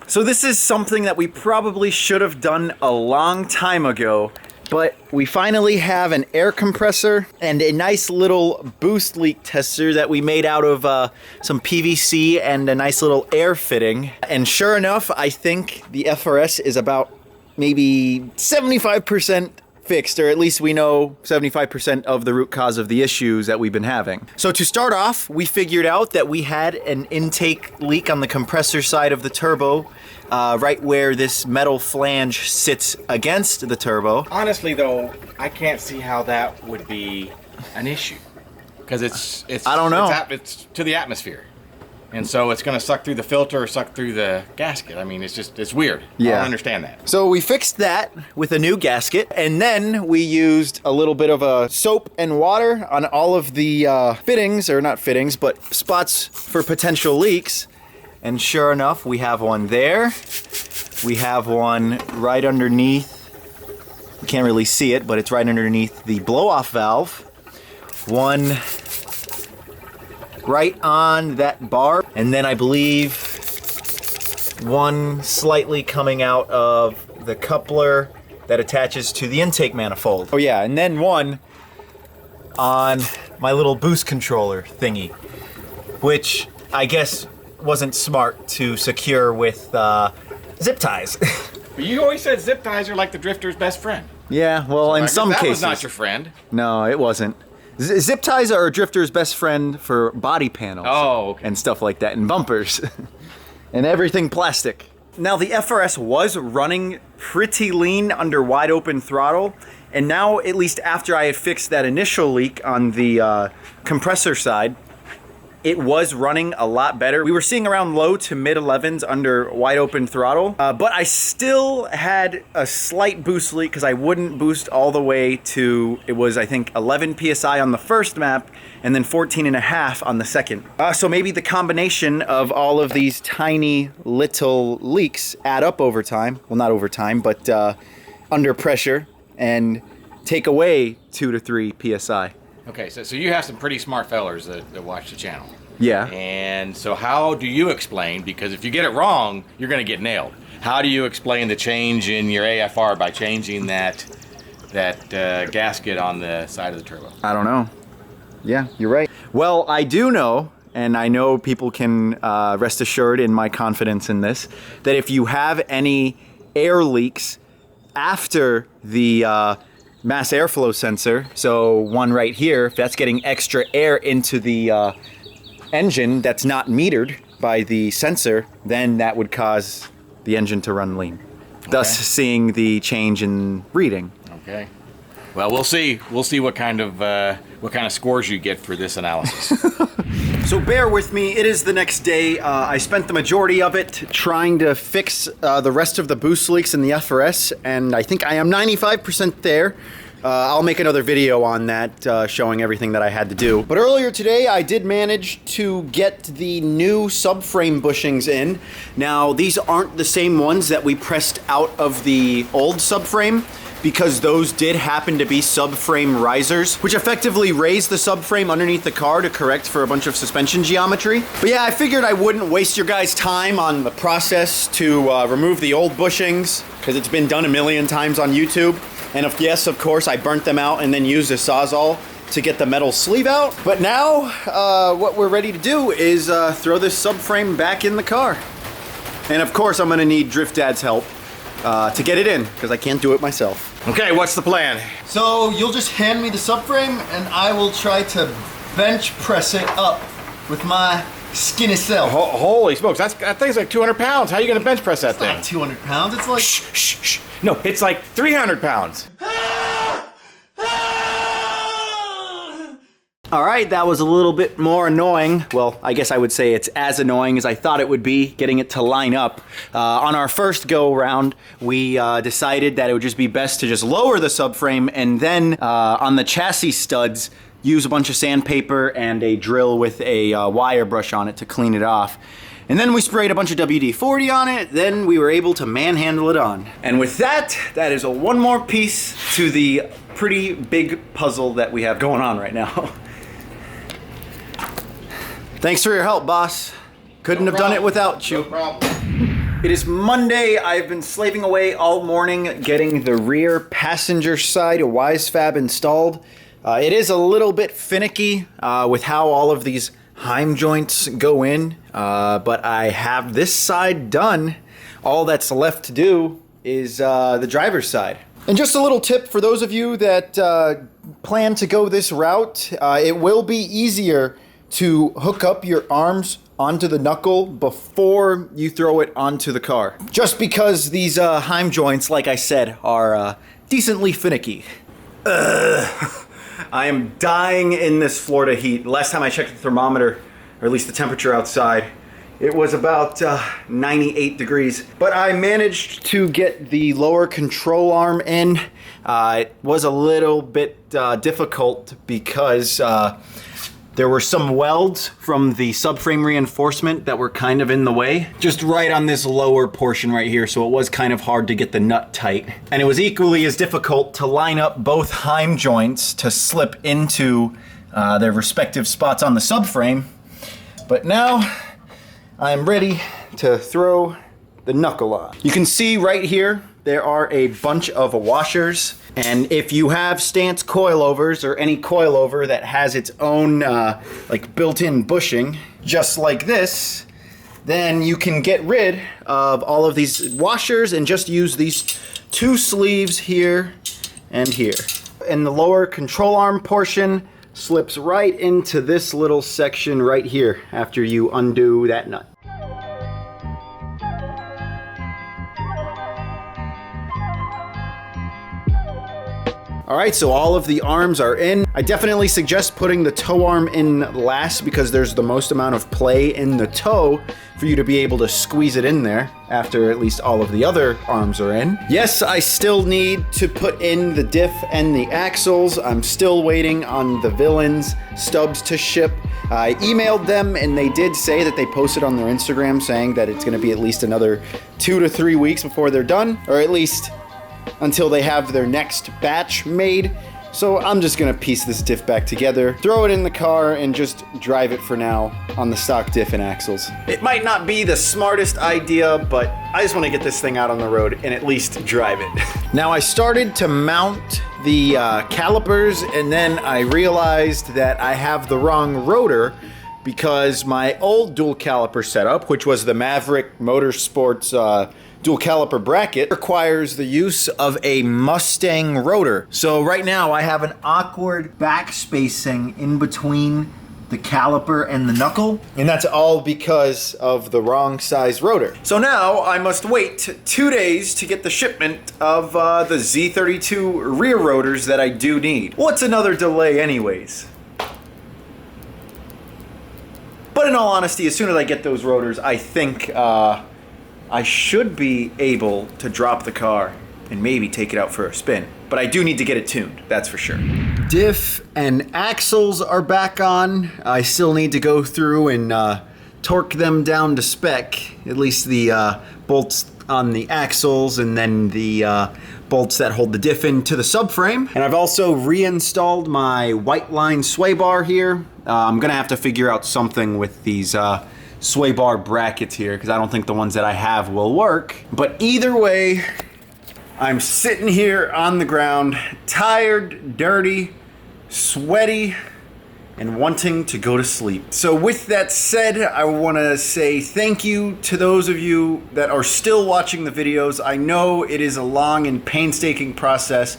So this is something that we probably should have done a long time ago, but we finally have an air compressor and a nice little boost leak tester that we made out of some PVC and a nice little air fitting. And sure enough, I think the FRS is about maybe 75% fixed, or at least we know 75% of the root cause of the issues that we've been having. So to start off, we figured out that we had an intake leak on the compressor side of the turbo, right where this metal flange sits against the turbo. Honestly though, I can't see how that would be an issue. Because it's I don't know. It's to the atmosphere. And so it's going to suck through the filter or suck through the gasket. I mean, it's weird. Yeah. I don't understand that. So we fixed that with a new gasket, and then we used a little bit of a soap and water on all of the fittings, or not fittings, but spots for potential leaks. And sure enough, we have one there. We have one right underneath. You can't really see it, but it's right underneath the blow-off valve. One right on that bar, and then I believe one slightly coming out of the coupler that attaches to the intake manifold. Oh yeah, and then one on my little boost controller thingy, which I guess wasn't smart to secure with zip ties. But you always said zip ties are like the drifter's best friend. Yeah, well, in some cases. That was not your friend. No, it wasn't. Zip ties are a drifter's best friend for body panels. Oh, okay. And stuff like that, and bumpers, and everything plastic. Now the FRS was running pretty lean under wide open throttle, and now, at least after I had fixed that initial leak on the compressor side, it was running a lot better. We were seeing around low to mid 11s under wide open throttle, but I still had a slight boost leak because I wouldn't boost all the way to, it was I think 11 PSI on the first map and then 14.5 on the second. So maybe the combination of all of these tiny little leaks add up over time. Well, not over time, but under pressure, and take away 2 to 3 PSI. Okay, so you have some pretty smart fellers that watch the channel. Yeah. And so how do you explain, because if you get it wrong, you're going to get nailed. How do you explain the change in your AFR by changing that gasket on the side of the turbo? I don't know. Yeah, you're right. Well, I do know, and I know people can rest assured in my confidence in this, that if you have any air leaks after the mass airflow sensor, so one right here, if that's getting extra air into the engine that's not metered by the sensor, then that would cause the engine to run lean, thus seeing the change in reading. Okay. Well, we'll see. We'll see what kind of scores you get for this analysis. So bear with me, it is the next day. I spent the majority of it trying to fix the rest of the boost leaks in the FRS, and I think I am 95% there. I'll make another video on that showing everything that I had to do. But earlier today, I did manage to get the new subframe bushings in. Now, these aren't the same ones that we pressed out of the old subframe, because those did happen to be subframe risers, which effectively raise the subframe underneath the car to correct for a bunch of suspension geometry. But yeah, I figured I wouldn't waste your guys' time on the process to remove the old bushings, because it's been done a million times on YouTube. And yes, of course, I burnt them out and then used a Sawzall to get the metal sleeve out. But now, what we're ready to do is throw this subframe back in the car. And of course, I'm gonna need Drift Dad's help to get it in, because I can't do it myself. Okay, what's the plan? So you'll just hand me the subframe and I will try to bench press it up with my skinny self. Holy smokes, that thing's like 200 pounds. How are you gonna bench press that thing? It's not 200 pounds, it's like... Shh. No, it's like 300 pounds. All right, that was a little bit more annoying. Well, I guess I would say it's as annoying as I thought it would be, getting it to line up. On our first go around, we decided that it would just be best to just lower the subframe and then on the chassis studs, use a bunch of sandpaper and a drill with a wire brush on it to clean it off. And then we sprayed a bunch of WD-40 on it, then we were able to manhandle it on. And with that, that is one more piece to the pretty big puzzle that we have going on right now. Thanks for your help, boss. Couldn't have done it without you. No problem. It is Monday. I've been slaving away all morning getting the rear passenger side Wisefab installed. It is a little bit finicky with how all of these Heim joints go in, but I have this side done. All that's left to do is the driver's side. And just a little tip for those of you that plan to go this route, it will be easier to hook up your arms onto the knuckle before you throw it onto the car. Just because these Heim joints, like I said, are decently finicky. I am dying in this Florida heat. Last time I checked the thermometer, or at least the temperature outside, it was about 98 degrees. But I managed to get the lower control arm in. It was a little bit difficult because there were some welds from the subframe reinforcement that were kind of in the way. Just right on this lower portion right here, so it was kind of hard to get the nut tight. And it was equally as difficult to line up both Heim joints to slip into their respective spots on the subframe. But now I'm ready to throw the knuckle on. You can see right here, there are a bunch of washers. And if you have stance coilovers or any coilover that has its own like built-in bushing, just like this, then you can get rid of all of these washers and just use these two sleeves here and here. And the lower control arm portion slips right into this little section right here after you undo that nut. All right, so all of the arms are in. I definitely suggest putting the toe arm in last because there's the most amount of play in the toe for you to be able to squeeze it in there after at least all of the other arms are in. Yes, I still need to put in the diff and the axles. I'm still waiting on the villains stubs to ship. I emailed them and they did say that they posted on their Instagram saying that it's gonna be at least another 2 to 3 weeks before they're done, or at least until they have their next batch made. So I'm just gonna piece this diff back together, throw it in the car, and just drive it for now on the stock diff and axles. It might not be the smartest idea, but I just wanna get this thing out on the road and at least drive it. Now I started to mount the calipers, and then I realized that I have the wrong rotor because my old dual caliper setup, which was the Maverick Motorsports dual caliper bracket, requires the use of a Mustang rotor. So right now I have an awkward back spacing in between the caliper and the knuckle, and that's all because of the wrong size rotor. So now I must wait 2 days to get the shipment of the Z32 rear rotors that I do need. What's another delay anyways? But in all honesty, as soon as I get those rotors, I think I should be able to drop the car and maybe take it out for a spin. But I do need to get it tuned, that's for sure. Diff and axles are back on. I still need to go through and torque them down to spec, at least the bolts on the axles and then the bolts that hold the diff into the subframe. And I've also reinstalled my white line sway bar here. I'm gonna have to figure out something with these sway bar brackets here because I don't think the ones that I have will work. But either way, I'm sitting here on the ground, tired, dirty, sweaty, and wanting to go to sleep. So with that said, I want to say thank you to those of you that are still watching the videos. I know it is a long and painstaking process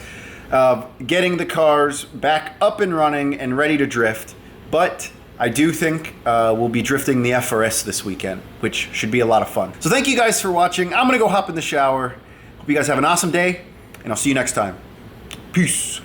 of getting the cars back up and running and ready to drift, but I do think we'll be drifting the FRS this weekend, which should be a lot of fun. So thank you guys for watching. I'm gonna go hop in the shower. Hope you guys have an awesome day, and I'll see you next time. Peace.